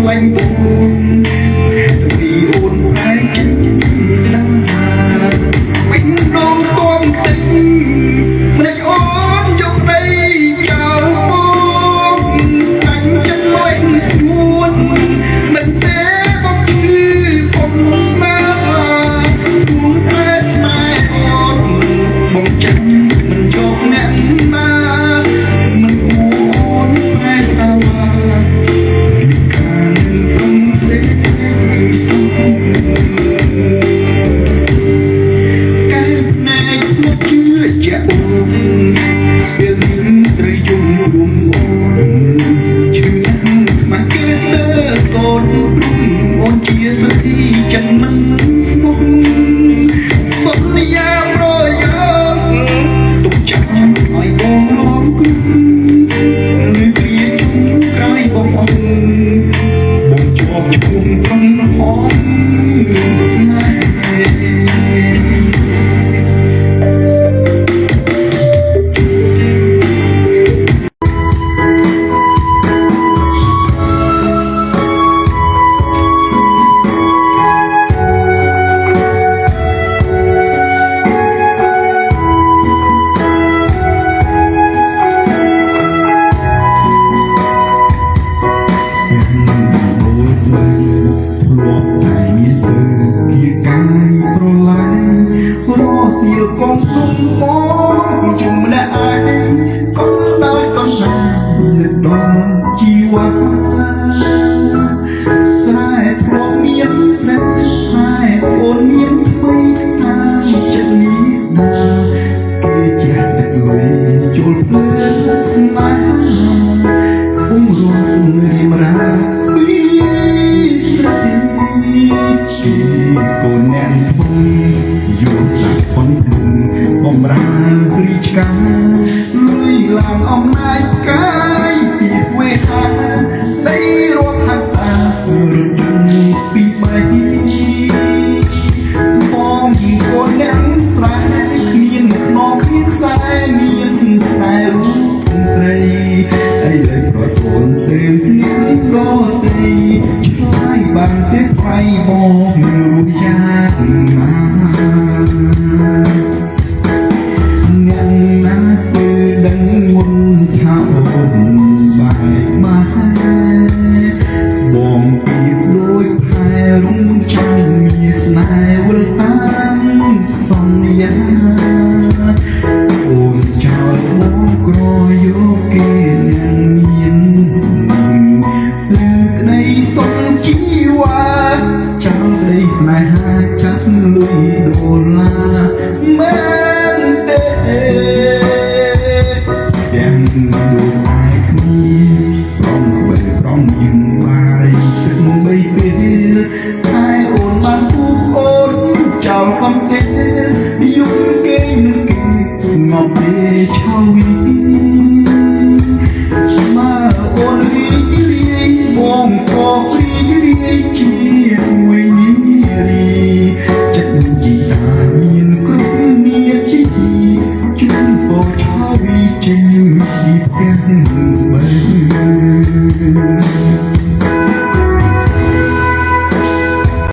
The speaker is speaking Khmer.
ឡាញ់ពូពីអូនប្រែចិត្តណាវិញដងទាន់តិចម្ដេចអូនយកដីចោលមកអញចិត្តលួយស្ងួនមិនទេបងគឺผมណាទូលតែស្នេហ៍អូនបងចិត្តមិនយកអ្នកណាមិនគួរអូនតែសាវាចិត្តមិនស្មោះសន្យាប្រយោគទុកចិត្តឲ្យបងរងគ្រោះនៅព្រាជុំក្រោយបងបងជាប់ឈុំក្នុងហមស្នេហ៍សៀលកងទុំបងជុំម្នាក់ឯងក៏ដោយកំណានឹកដល់ជីវ៉ាស្រែធ្លាប់មានស្នេហ៍ហើយអូនមានស្មីថាចិត្តនេះណាគេចេះតែលុយជួលភ្លើងស្នេហាពុំរងរីមរាពីស្រទិពីកូនអ្នកភុំយោសាក់ប៉ុនបំរើរីឆ្កាលុយឡើងអំណាចកាយពីវេថាដីរាប់ហត្តារត់យន្តពីបែកបងកូនអ្នកស្រែមានខ្នងគ្មានខ្សែមានតែរូបស្រីហើយលើប្រពន្ធទៅអ្នករត់ទីឆ្លើយបានទេថ្លៃបង